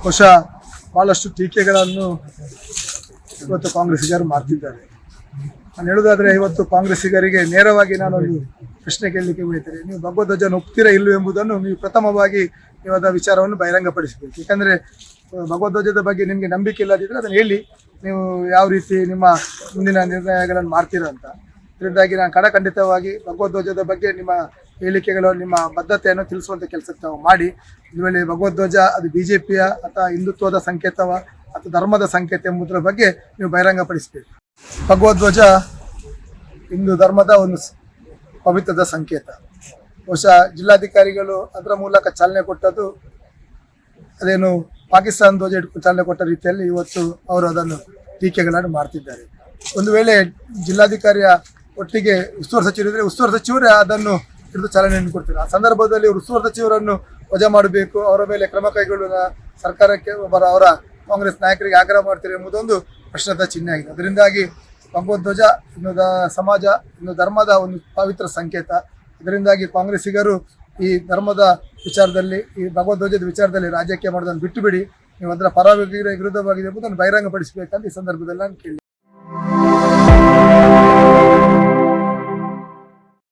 ಬಹುಶಃ ಭಾಳಷ್ಟು ಟೀಕೆಗಳನ್ನು ಇವತ್ತು ಕಾಂಗ್ರೆಸ್ಸಿಗರು ಮಾಡ್ತಿದ್ದಾರೆ. ನಾನು ಹೇಳೋದಾದರೆ, ಇವತ್ತು ಕಾಂಗ್ರೆಸ್ಸಿಗರಿಗೆ ನೇರವಾಗಿ ನಾನೊಂದು ಪ್ರಶ್ನೆ ಕೇಳಲಿಕ್ಕೆ ಬಯಸ್ತೇನೆ. ನೀವು ಭಗವಧ್ವಜನ ಒಪ್ತೀರಾ ಇಲ್ಲವೋ ಎಂಬುದನ್ನು ನೀವು ಪ್ರಥಮವಾಗಿ ನೀವು ಅದರ ವಿಚಾರವನ್ನು ಬಹಿರಂಗಪಡಿಸಬೇಕು. ಯಾಕಂದರೆ ಭಗವಧ್ವಜದ ಬಗ್ಗೆ ನಿಮಗೆ ನಂಬಿಕೆ ಇಲ್ಲದಿದ್ದರೆ ಅದನ್ನು ಹೇಳಿ, ನೀವು ಯಾವ ರೀತಿ ನಿಮ್ಮ ಮುಂದಿನ ನಿರ್ಣಯಗಳನ್ನು ಮಾಡ್ತೀರಾ ಅಂತ. ಇದರಿಂದಾಗಿ ನಾನು ಖಂಡಿತವಾಗಿ ಭಗವಧ್ವಜದ ಬಗ್ಗೆ ನಿಮ್ಮ ಹೇಳಿಕೆಗಳು, ನಿಮ್ಮ ಬದ್ಧತೆಯನ್ನು ತಿಳಿಸುವಂಥ ಕೆಲಸಕ್ಕೆ ತಾವು ಮಾಡಿ. ಒಂದು ವೇಳೆ ಭಗವಧ್ವಜ ಅದು BJPಯ ಅಥವಾ ಹಿಂದುತ್ವದ ಸಂಕೇತವ ಅಥವಾ ಧರ್ಮದ ಸಂಕೇತ ಎಂಬುದರ ಬಗ್ಗೆ ನೀವು ಬಹಿರಂಗಪಡಿಸಬೇಕು. ಭಗವಧ್ವಜ ಹಿಂದೂ ಧರ್ಮದ ಒಂದು ಪವಿತ್ರದ ಸಂಕೇತ. ಬಹುಶಃ ಜಿಲ್ಲಾಧಿಕಾರಿಗಳು ಅದರ ಮೂಲಕ ಚಾಲನೆ ಕೊಟ್ಟದ್ದು ಅದೇನು ಪಾಕಿಸ್ತಾನ ಧ್ವಜ ಇಟ್ಕೊಂಡು ಚಾಲನೆ ಕೊಟ್ಟ ರೀತಿಯಲ್ಲಿ ಇವತ್ತು ಅವರು ಅದನ್ನು ಟೀಕೆಗಳನ್ನು ಮಾಡ್ತಿದ್ದಾರೆ. ಒಂದು ವೇಳೆ ಜಿಲ್ಲಾಧಿಕಾರಿಯ ಒಟ್ಟಿಗೆ ಉಸ್ತುವಾರಿ ಸಚಿವರಿದ್ದರೆ ಉಸ್ತುವಾರಿ ಸಚಿವರೇ ಅದನ್ನು ಹಿಡಿದು ಚಾಲನೆಯನ್ನು ಕೊಡ್ತಾರೆ. ಆ ಸಂದರ್ಭದಲ್ಲಿ ಅವರು ಉಸ್ತುವಾರಿ ಸಚಿವರನ್ನು ವಜಾ ಮಾಡಬೇಕು, ಅವರ ಮೇಲೆ ಕ್ರಮ ಕೈಗೊಳ್ಳುವ ಸರ್ಕಾರಕ್ಕೆ ಅವರ ಕಾಂಗ್ರೆಸ್ ನಾಯಕರಿಗೆ ಆಗ್ರಹ ಮಾಡ್ತಾರೆ ಎಂಬುದೊಂದು ಪ್ರಶ್ನದ ಚಿಹ್ನೆ ಆಗಿದೆ. ಅದರಿಂದಾಗಿ ಭಗವಧ್ವಜ ಸಮಾಜ ಧರ್ಮದ ಒಂದು ಪವಿತ್ರ ಸಂಕೇತ. ಇದರಿಂದಾಗಿ ಕಾಂಗ್ರೆಸ್ಸಿಗರು ಈ ಧರ್ಮದ ವಿಚಾರದಲ್ಲಿ, ಈ ಭಗವಧ್ವಜದ ವಿಚಾರದಲ್ಲಿ ರಾಜಕೀಯ ಮಾಡೋದನ್ನು ಬಿಟ್ಟು ಬಿಡಿ. ನೀವು ಅದರ ಪರವಾಗಿ ವಿರುದ್ಧವಾಗಿದೆ ಎಂಬುದನ್ನು ಬಹಿರಂಗಪಡಿಸಬೇಕಂತ ಈ ಸಂದರ್ಭದಲ್ಲಿ ನಾನು ಕೇಳಿ.